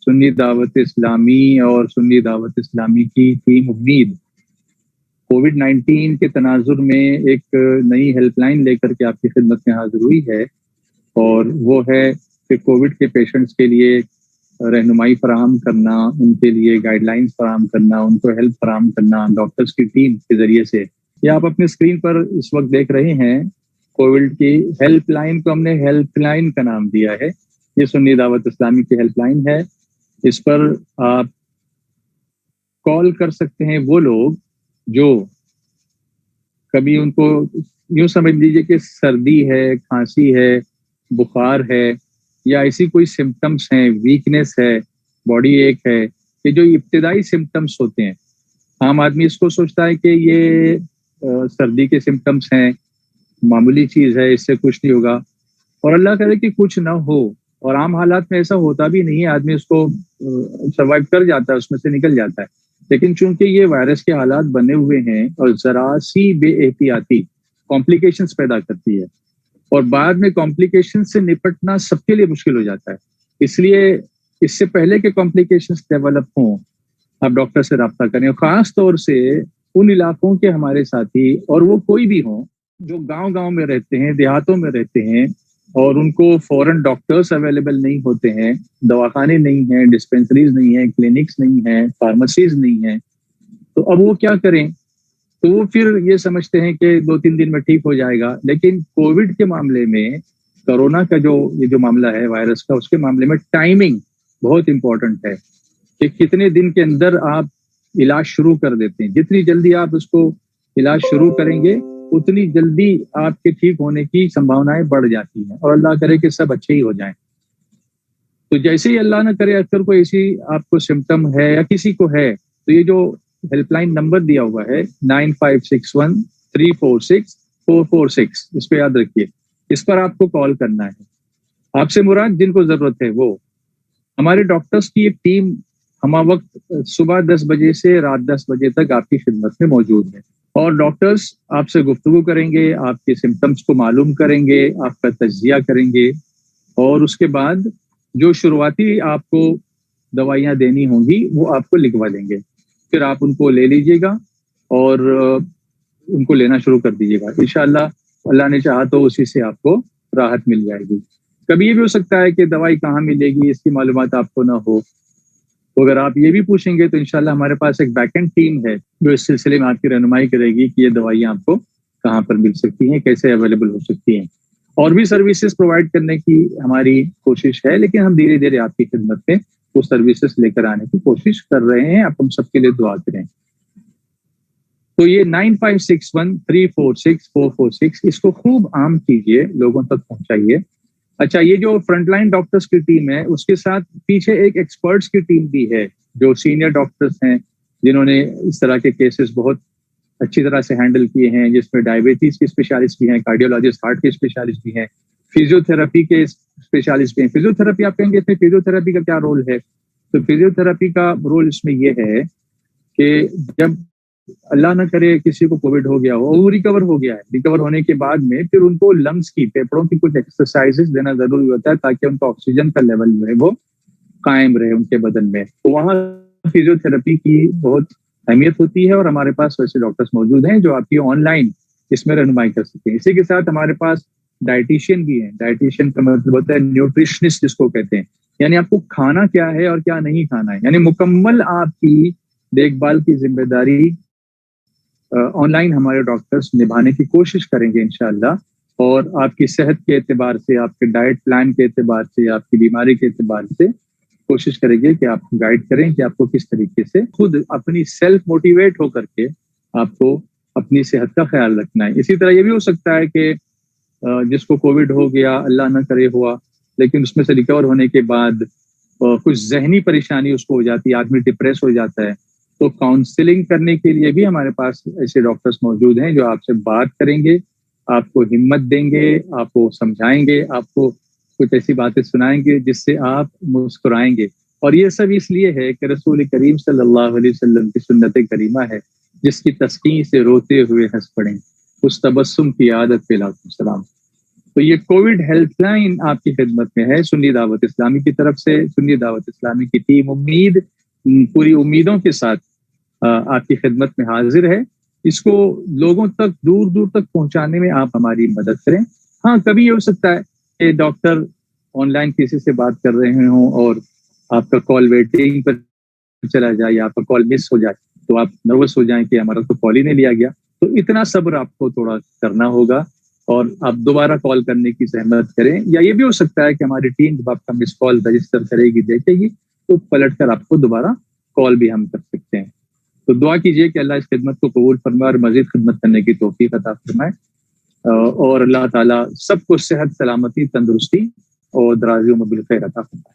سنی دعوت اسلامی اور سنی دعوت اسلامی کی ٹیم امید کووڈ-19 کے تناظر میں ایک نئی ہیلپ لائن لے کر کے آپ کی خدمت میں حاضر ہوئی ہے، اور وہ ہے کہ کووڈ کے پیشنٹس کے لیے رہنمائی فراہم کرنا، ان کے لیے گائیڈ لائنز فراہم کرنا، ان کو ہیلپ فراہم کرنا ڈاکٹرز کی ٹیم کے ذریعے سے۔ یہ آپ اپنے اسکرین پر اس وقت دیکھ رہے ہیں، کووڈ کی ہیلپ لائن کو ہم نے ہیلپ لائن کا نام دیا ہے۔ یہ سنی دعوت اسلامی کی ہیلپ لائن ہے، اس پر آپ کال کر سکتے ہیں وہ لوگ جو کبھی ان کو یوں سمجھ لیجیے کہ سردی ہے، کھانسی ہے، بخار ہے، یا ایسی کوئی سمٹمس ہیں، ویکنیس ہے، باڈی ایک ہے، یہ جو ابتدائی سمٹمس ہوتے ہیں، عام آدمی اس کو سوچتا ہے کہ یہ سردی کے سمٹمس ہیں، معمولی چیز ہے، اس سے کچھ نہیں ہوگا، اور اللہ کرے کہ کچھ نہ ہو، اور عام حالات میں ایسا ہوتا بھی نہیں ہے، آدمی اس کو سروائیو کر جاتا ہے، اس میں سے نکل جاتا ہے۔ لیکن چونکہ یہ وائرس کے حالات بنے ہوئے ہیں اور ذرا سی بے احتیاطی کمپلیکیشنز پیدا کرتی ہے، اور بعد میں کمپلیکیشن سے نپٹنا سب کے لیے مشکل ہو جاتا ہے، اس لیے اس سے پہلے کہ کمپلیکیشنز ڈیولپ ہوں آپ ڈاکٹر سے رابطہ کریں، اور خاص طور سے ان علاقوں کے ہمارے ساتھی، اور وہ کوئی بھی ہوں جو گاؤں میں رہتے ہیں، دیہاتوں میں رہتے ہیں، اور ان کو فوراً ڈاکٹرز اویلیبل نہیں ہوتے ہیں، دواخانے نہیں ہیں، ڈسپینسریز نہیں ہیں، کلینکس نہیں ہیں، فارمیسیز نہیں ہیں، تو اب وہ کیا کریں؟ تو وہ پھر یہ سمجھتے ہیں کہ 2-3 دن میں ٹھیک ہو جائے گا۔ لیکن کووڈ کے معاملے میں، کرونا کا یہ جو معاملہ ہے وائرس کا، اس کے معاملے میں ٹائمنگ بہت امپورٹنٹ ہے کہ کتنے دن کے اندر آپ علاج شروع کر دیتے ہیں۔ جتنی جلدی آپ اس کو علاج شروع کریں گے، اتنی جلدی آپ کے ٹھیک ہونے کی سمبھاونائیں بڑھ جاتی ہیں، اور اللہ کرے کہ سب اچھے ہی ہو جائیں۔ تو جیسے ہی اللہ نہ کرے اکثر کوئی ایسی آپ کو سمٹم ہے یا کسی کو ہے، تو یہ جو ہیلپ لائن نمبر دیا ہوا ہے 9561-346-446، اس پہ یاد رکھیے، اس پر آپ کو کال کرنا ہے۔ آپ سے مراد جن کو ضرورت ہے وہ ہمارے ڈاکٹرز کی ایک ٹیم ہمہ وقت صبح 10 بجے سے رات 10 بجے تک آپ کی خدمت میں موجود ہے، اور ڈاکٹرز آپ سے گفتگو کریں گے، آپ کے سمٹمز کو معلوم کریں گے، آپ کا تجزیہ کریں گے، اور اس کے بعد جو شروعاتی آپ کو دوائیاں دینی ہوں گی وہ آپ کو لکھوا دیں گے، پھر آپ ان کو لے لیجیے گا اور ان کو لینا شروع کر دیجیے گا۔ انشاءاللہ اللہ نے چاہا تو اسی سے آپ کو راحت مل جائے گی۔ کبھی یہ بھی ہو سکتا ہے کہ دوائی کہاں ملے گی اس کی معلومات آپ کو نہ ہو، تو اگر آپ یہ بھی پوچھیں گے تو انشاءاللہ ہمارے پاس ایک بیک اینڈ ٹیم ہے جو اس سلسلے میں آپ کی رہنمائی کرے گی کہ یہ دوائیاں آپ کو کہاں پر مل سکتی ہیں، کیسے اویلیبل ہو سکتی ہیں۔ اور بھی سروسز پرووائڈ کرنے کی ہماری کوشش ہے، لیکن ہم دھیرے دھیرے آپ کی خدمت میں وہ سروسز لے کر آنے کی کوشش کر رہے ہیں۔ آپ ہم سب کے لیے دعا کریں۔ تو یہ 9561-346-446، اس کو خوب عام کیجئے، لوگوں تک پہنچائیے۔ اچھا، یہ جو فرنٹ لائن ڈاکٹرز کی ٹیم ہے، اس کے ساتھ پیچھے ایک ایکسپرٹس کی ٹیم بھی ہے جو سینئر ڈاکٹرز ہیں، جنہوں نے اس طرح کے کیسز بہت اچھی طرح سے ہینڈل کیے ہیں، جس میں ڈائبٹیز کے اسپیشلسٹ بھی ہیں، کارڈیولوجسٹ، ہارٹ کے اسپیشلسٹ بھی ہیں، فزیو تھراپی کے اسپیشلسٹ بھی ہیں۔ فزیو تھراپی آپ کہیں گے اس میں فزیو تھراپی کا کیا رول ہے؟ تو فزیو تھراپی کا رول اس میں یہ ہے کہ جب اللہ نہ کرے کسی کو کووڈ ہو گیا ہو، وہ ریکور ہو گیا ہے، ریکور ہونے کے بعد میں پھر ان کو لنگس کی، پھیپھڑوں کی کچھ ایکسرسائزز دینا ضروری ہوتا ہے تاکہ ان کا آکسیجن کا لیول جو ہے وہ قائم رہے ان کے بدن میں۔ تو وہاں فزیو تھراپی کی بہت اہمیت ہوتی ہے، اور ہمارے پاس ویسے ڈاکٹرز موجود ہیں جو آپ کی آن لائن اس میں رہنمائی کر سکتے ہیں۔ اسی کے ساتھ ہمارے پاس ڈائٹیشین بھی ہیں۔ ڈائٹیشین کا مطلب ہوتا ہے نیوٹریشنسٹ جس کو کہتے ہیں، یعنی آپ کو کھانا کیا ہے اور کیا نہیں کھانا ہے، یعنی مکمل آپ کی دیکھ بھال کی ذمہ داری آن لائن ہمارے ڈاکٹرز نبھانے کی کوشش کریں گے انشاءاللہ، اور آپ کی صحت کے اعتبار سے، آپ کے ڈائٹ پلان کے اعتبار سے، آپ کی بیماری کے اعتبار سے کوشش کریں گے کہ آپ کو گائیڈ کریں کہ آپ کو کس طریقے سے خود اپنی سیلف موٹیویٹ ہو کر کے آپ کو اپنی صحت کا خیال رکھنا ہے۔ اسی طرح یہ بھی ہو سکتا ہے کہ جس کو کووڈ ہو گیا، اللہ نہ کرے ہوا، لیکن اس میں سے ریکور ہونے کے بعد کچھ ذہنی پریشانی اس کو ہو جاتی ہے، آدمی ڈپریس ہو جاتا ہے، تو کاؤنسلنگ کرنے کے لیے بھی ہمارے پاس ایسے ڈاکٹرز موجود ہیں جو آپ سے بات کریں گے، آپ کو ہمت دیں گے، آپ کو سمجھائیں گے، آپ کو کچھ ایسی باتیں سنائیں گے جس سے آپ مسکرائیں گے۔ اور یہ سب اس لیے ہے کہ رسول کریم صلی اللہ علیہ وسلم کی سنت کریمہ ہے، جس کی تسکین سے روتے ہوئے ہنس پڑیں، اس تبسم کی عادت پہ لاکھوں سلام۔ تو یہ کووڈ ہیلپ لائن آپ کی خدمت میں ہے سنی دعوت اسلامی کی طرف سے. سنی دعوت اسلامی کی ٹیم پوری امیدوں کے ساتھ آپ کی خدمت میں حاضر ہے. اس کو لوگوں تک دور دور تک پہنچانے میں آپ ہماری مدد کریں. ہاں کبھی یہ ہو سکتا ہے کہ ڈاکٹر آن لائن کسی سے بات کر رہے ہوں اور آپ کا کال ویٹنگ پر چلا جائے یا آپ کا کال مس ہو جائے تو آپ نروس ہو جائیں کہ ہمارا تو کال ہی نہیں لیا گیا. تو اتنا صبر آپ کو تھوڑا کرنا ہوگا اور آپ دوبارہ کال کرنے کی زحمت کریں. یا یہ بھی ہو سکتا ہے کہ ہماری ٹیم جب آپ کا مس کال رجسٹر کرے گی دیکھے گی تو پلٹ کر آپ کو دوبارہ کال بھی ہم کر سکتے ہیں. تو دعا کیجیے کہ اللہ اس خدمت کو قبول فرمائے اور مزید خدمت کرنے کی توفیق عطا فرمائے اور اللہ تعالیٰ سب کو صحت سلامتی تندرستی اور درازی عمر بالخیر عطا فرمائے.